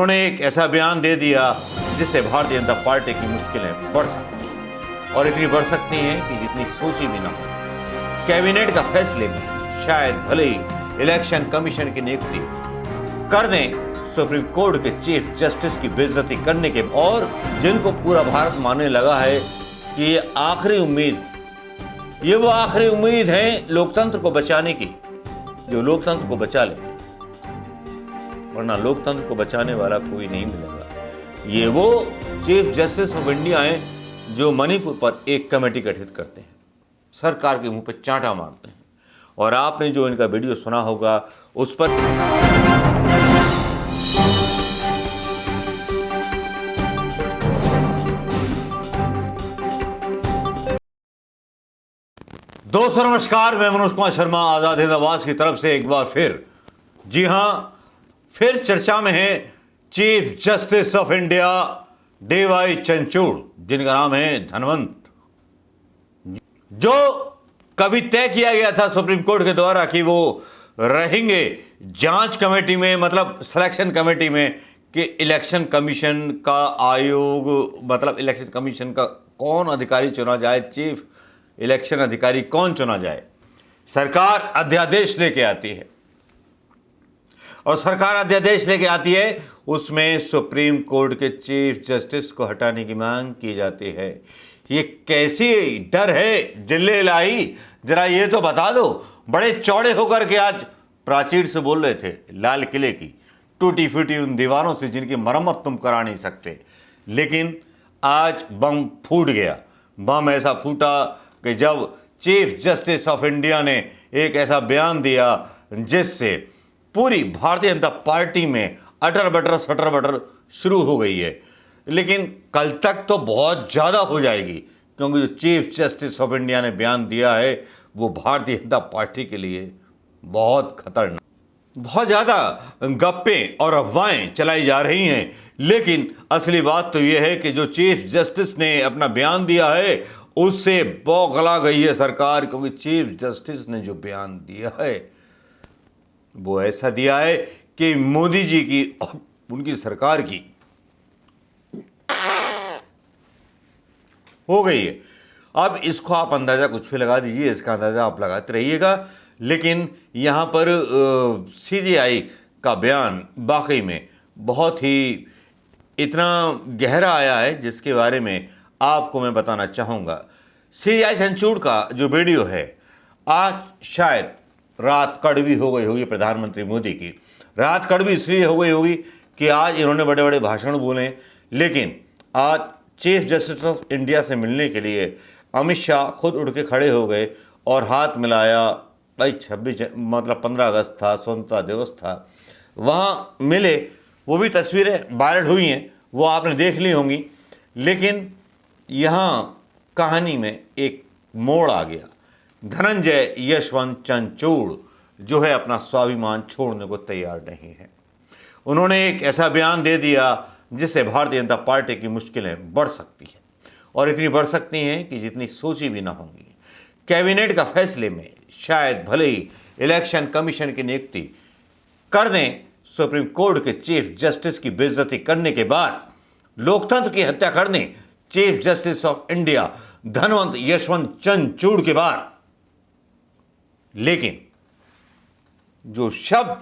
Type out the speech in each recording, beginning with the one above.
उन्होंने एक ऐसा बयान दे दिया जिससे भारतीय जनता पार्टी की मुश्किलें बढ़ सकती हैं और इतनी बढ़ सकती हैं कि जितनी सोची भी ना हो। कैबिनेट का फैसले में शायद भले ही इलेक्शन कमीशन की नियुक्ति कर दें सुप्रीम कोर्ट के चीफ जस्टिस की बेइज्जती करने के, और जिनको पूरा भारत मानने लगा है कि ये आखिरी उम्मीद, ये वो आखिरी उम्मीद है लोकतंत्र को बचाने की, जो लोकतंत्र को बचा ले, वरना लोकतंत्र को बचाने वाला कोई नहीं मिलेगा। ये वो चीफ जस्टिस ऑफ इंडिया हैं जो मणिपुर पर एक कमेटी गठित करते हैं, सरकार के मुंह पे चांटा मारते हैं। और आपने जो इनका वीडियो सुना होगा उस पर दोस्तों नमस्कार, मैं मनोज कुमार शर्मा आजाद हिंद आवाज की तरफ से एक बार फिर, जी हां, फिर चर्चा में है chief justice of India DY Chandrachud, जिनका नाम है धनवंत, जो कभी तय किया गया था सुप्रीम कोर्ट के द्वारा कि वो रहेंगे जांच कमेटी में, मतलब सिलेक्शन कमेटी में, कि इलेक्शन कमीशन का आयोग, मतलब इलेक्शन कमीशन का कौन अधिकारी चुना जाए, चीफ इलेक्शन अधिकारी कौन चुना जाए। सरकार अध्यादेश लेके आती है और सरकार अध्यादेश लेके आती है, उसमें सुप्रीम कोर्ट के चीफ जस्टिस को हटाने की मांग की जाती है। ये कैसी डर है जिले लाई, जरा ये तो बता दो। बड़े चौड़े होकर के आज प्राचीर से बोल रहे थे लाल किले की, टूटी फूटी उन दीवारों से जिनकी मरम्मत तुम करा नहीं सकते, लेकिन आज बम फूट गया। बम ऐसा फूटा कि जब चीफ जस्टिस ऑफ इंडिया ने एक ऐसा बयान दिया जिससे पूरी भारतीय जनता पार्टी में अटर बटर सटर बटर शुरू हो गई है। लेकिन कल तक तो बहुत ज़्यादा हो जाएगी, क्योंकि जो चीफ जस्टिस ऑफ इंडिया ने बयान दिया है वो भारतीय जनता पार्टी के लिए बहुत खतरनाक, बहुत ज़्यादा गप्पें और अफवाहें चलाई जा रही हैं। लेकिन असली बात तो यह है कि जो चीफ जस्टिस ने अपना बयान दिया है उससे बौखला गई है सरकार, क्योंकि चीफ जस्टिस ने जो बयान दिया है वो ऐसा दिया है कि मोदी जी की और उनकी सरकार की हो गई है। अब इसको आप अंदाज़ा कुछ भी लगा दीजिए, इसका अंदाज़ा आप लगाते रहिएगा। लेकिन यहाँ पर CJI का बयान वाकई में बहुत ही इतना गहरा आया है जिसके बारे में आपको मैं बताना चाहूँगा। CJI चंद्रचूड़ का जो वीडियो है, आज शायद रात कड़वी हो गई होगी प्रधानमंत्री मोदी की। रात कड़वी इसलिए हो गई होगी कि आज इन्होंने बड़े बड़े भाषण बोले, लेकिन आज चीफ जस्टिस ऑफ इंडिया से मिलने के लिए अमित शाह खुद उठ के खड़े हो गए और हाथ मिलाया। भाई 15 अगस्त था, स्वतंत्रता दिवस था, वहाँ मिले। वो भी तस्वीरें वायरल हुई हैं, वो आपने देख ली होंगी। लेकिन यहाँ कहानी में एक मोड़ आ गया। धनंजय यशवंत चंद्रचूड़ जो है अपना स्वाभिमान छोड़ने को तैयार नहीं है। उन्होंने एक ऐसा बयान दे दिया जिससे भारतीय जनता पार्टी की मुश्किलें बढ़ सकती हैं और इतनी बढ़ सकती हैं कि जितनी सोची भी ना होंगी। कैबिनेट का फैसले में शायद भले ही इलेक्शन कमीशन की नियुक्ति कर दें सुप्रीम कोर्ट के चीफ जस्टिस की बेइज्जती करने के बाद, लोकतंत्र की हत्या कर दें chief justice of India Dhanvant Yashwant Chandrachud के बाद, लेकिन जो शब्द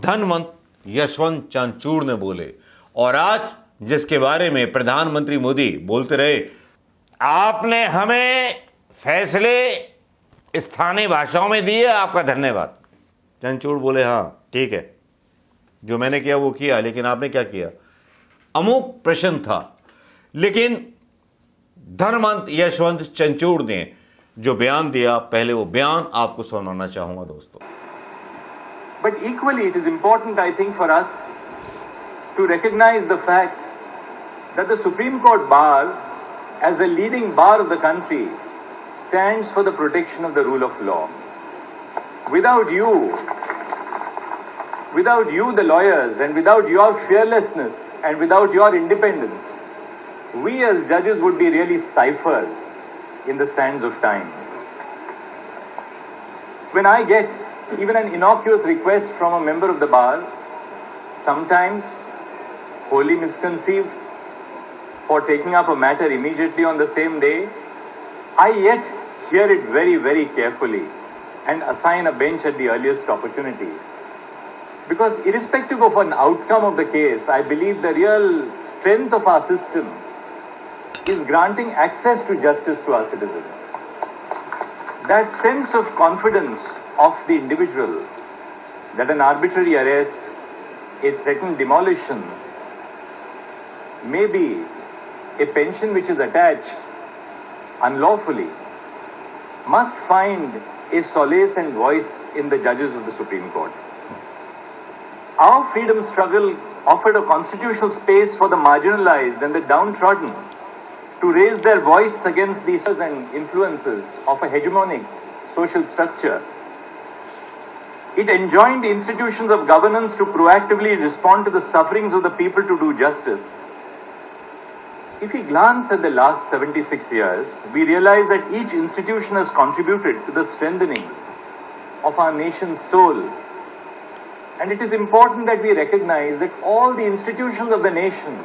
धनवंत यशवंत चंद्रचूड़ ने बोले और आज जिसके बारे में प्रधानमंत्री मोदी बोलते रहे, आपने हमें फैसले स्थानीय भाषाओं में दिए, आपका धन्यवाद। चंद्रचूड़ बोले हाँ ठीक है, जो मैंने किया वो किया, लेकिन आपने क्या किया? अमुक प्रश्न था। लेकिन धनवंत यशवंत चंद्रचूड़ ने जो बयान दिया, पहले वो बयान आपको सुनाना चाहूंगा दोस्तों। But equally it is important, I think, for us to recognize the fact that the Supreme Court bar, as a leading bar of the country, stands for the protection of the rule of law. Without you, the lawyers, and without your fearlessness and without your independence, we as judges would be really ciphers in the sands of time. When I get even an innocuous request from a member of the bar sometimes wholly misconceived, for taking up a matter immediately on the same day, I yet hear it very, very carefully and assign a bench at the earliest opportunity. Because irrespective of an outcome of the case, I believe the real strength of our system is granting access to justice to our citizens. That sense of confidence of the individual that an arbitrary arrest, a threatened demolition, may be a pension which is attached unlawfully, must find a solace and voice in the judges of the Supreme Court. Our freedom struggle offered a constitutional space for the marginalized and the downtrodden to raise their voice against these and influences of a hegemonic social structure. It enjoined the institutions of governance to proactively respond to the sufferings of the people to do justice. If we glance at the last 76 years, we realize that each institution has contributed to the strengthening of our nation's soul. And it is important that we recognize that all the institutions of the nation,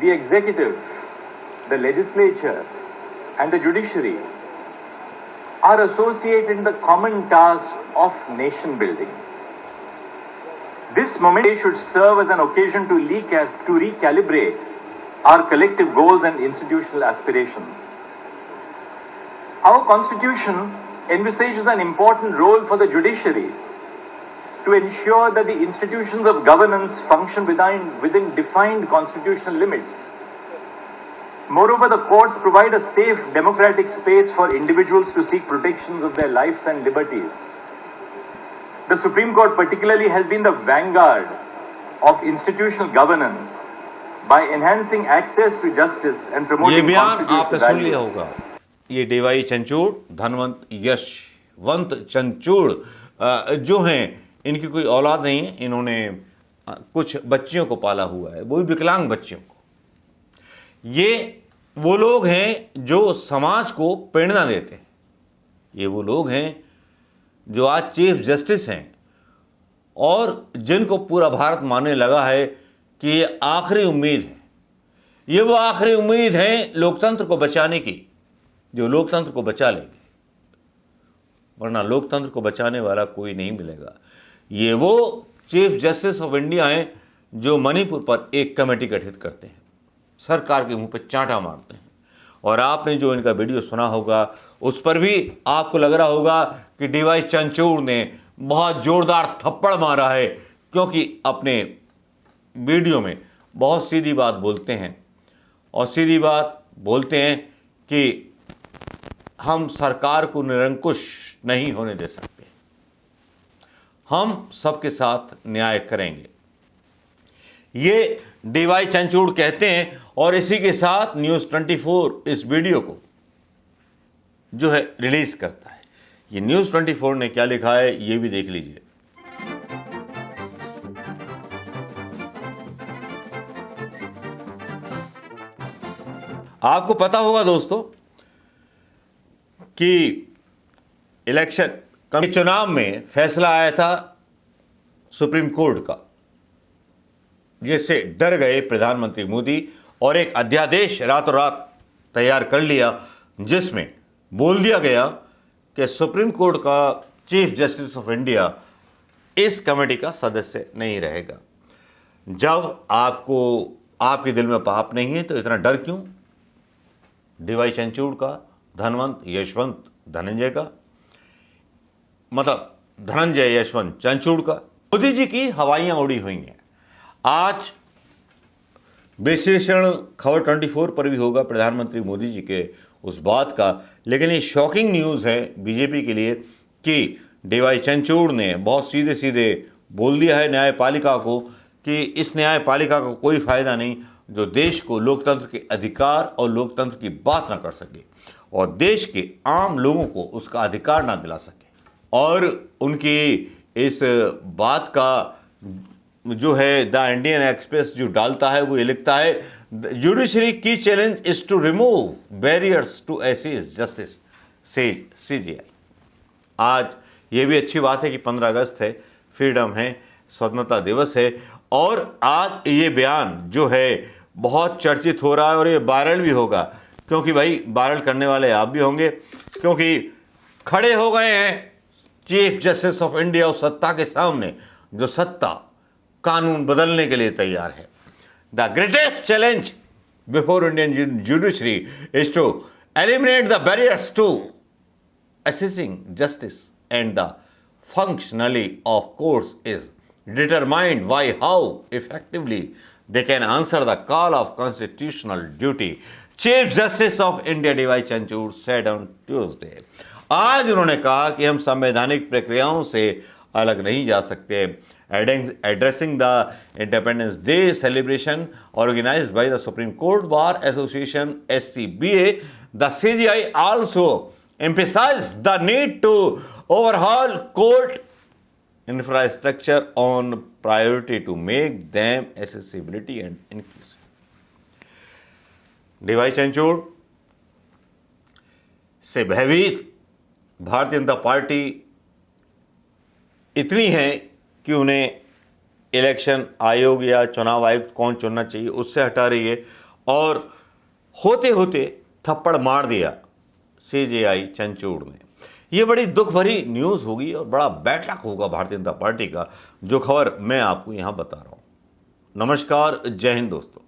the executive, the legislature, and the judiciary, are associated in the common task of nation building. This moment should serve as an occasion to recalibrate our collective goals and institutional aspirations. Our Constitution envisages an important role for the judiciary to ensure that the institutions of governance function within defined constitutional limits. Moreover, the courts provide a safe democratic space for individuals to seek protections of their lives and liberties. The Supreme Court particularly has been the vanguard of institutional governance by enhancing access to justice and ये promoting बयान आपने constitutional सुन लिया values. होगा। ये D Y चंचूड़, Dhanvant Yashwant चंचूड़ जो हैं, इनकी कोई औलाद नहीं है। इन्होंने कुछ बच्चियों को पाला हुआ है, वो भी विकलांग बच्चियों को। ये वो लोग हैं जो समाज को प्रेरणा देते हैं। ये वो लोग हैं जो आज चीफ जस्टिस हैं और जिनको पूरा भारत मानने लगा है कि ये आखिरी उम्मीद है। ये वो आखिरी उम्मीद है लोकतंत्र को बचाने की, जो लोकतंत्र को बचा लेंगे, वरना लोकतंत्र को बचाने वाला कोई नहीं मिलेगा। ये वो चीफ जस्टिस ऑफ इंडिया हैं जो मणिपुर पर एक कमेटी गठित करते हैं, सरकार के मुंह पे चांटा मारते हैं। और आपने जो इनका वीडियो सुना होगा उस पर भी आपको लग रहा होगा कि डीवाई चंचूड़ ने बहुत जोरदार थप्पड़ मारा है, क्योंकि अपने वीडियो में बहुत सीधी बात बोलते हैं और सीधी बात बोलते हैं कि हम सरकार को निरंकुश नहीं होने दे सकते, हम सबके साथ न्याय करेंगे। ये डीवाई चंचूड़ कहते हैं। और इसी के साथ न्यूज़ 24 इस वीडियो को जो है रिलीज करता है। ये न्यूज़ 24 ने क्या लिखा है ये भी देख लीजिए। आपको पता होगा दोस्तों कि इलेक्शन चुनाव में फैसला आया था सुप्रीम कोर्ट का, जिससे डर गए प्रधानमंत्री मोदी और एक अध्यादेश रातों रात तैयार कर लिया, जिसमें बोल दिया गया कि सुप्रीम कोर्ट का चीफ जस्टिस ऑफ इंडिया इस कमेटी का सदस्य नहीं रहेगा। जब आपके दिल में पाप नहीं है तो इतना डर क्यों? डीवाई चंचूड़ का, धनवंत यशवंत धनंजय का, मतलब धनंजय यशवंत चंचूड़ का, मोदी जी की हवाइयां उड़ी हुई हैं। आज विश्लेषण खबर 24 पर भी होगा प्रधानमंत्री मोदी जी के उस बात का। लेकिन ये शॉकिंग न्यूज़ है बीजेपी के लिए कि डीवाई चंचूड़ ने बहुत सीधे सीधे बोल दिया है न्यायपालिका को कि इस न्यायपालिका को कोई फ़ायदा नहीं जो देश को लोकतंत्र के अधिकार और लोकतंत्र की बात ना कर सके और देश के आम लोगों को उसका अधिकार ना दिला सके। और उनकी इस बात का जो है द इंडियन एक्सप्रेस जो डालता है वो ये लिखता है, जुडिशरी की challenge is to remove barriers to access justice says CJI। आज ये भी अच्छी बात है कि 15 अगस्त है, फ्रीडम है, स्वतंत्रता दिवस है और आज ये बयान जो है बहुत चर्चित हो रहा है और ये वायरल भी होगा, क्योंकि भाई वायरल करने वाले आप भी होंगे, क्योंकि खड़े हो गए हैं चीफ जस्टिस ऑफ इंडिया उस सत्ता के सामने जो सत्ता कानून बदलने के लिए तैयार है। The greatest challenge before Indian judiciary is to eliminate the barriers to assessing justice, and the functionality of courts is determined by how effectively they can answer the call of constitutional duty. Chief Justice of India D.Y. Chanchud said on Tuesday. आज उन्होंने कहा कि हम संवैधानिक प्रक्रियाओं से अलग नहीं जा सकते। Addressing the Independence Day celebration organized by the Supreme Court Bar Association (SCBA), the CJI also emphasized the need to overhaul court infrastructure on priority to make them accessibility and inclusive. DY चंचूड़ से भयभीत Bharatiya Janata party इतनी है कि उन्हें election आयोग या चुनाव आयुक्त कौन चुनना चाहिए उससे हटा रही है और होते होते थप्पड़ मार दिया सीजेआई चंचूड़ ने। यह बड़ी दुख भरी न्यूज़ होगी और बड़ा बैठक होगा भारतीय जनता पार्टी का, जो खबर मैं आपको यहां बता रहा हूं। नमस्कार, जय हिंद दोस्तों।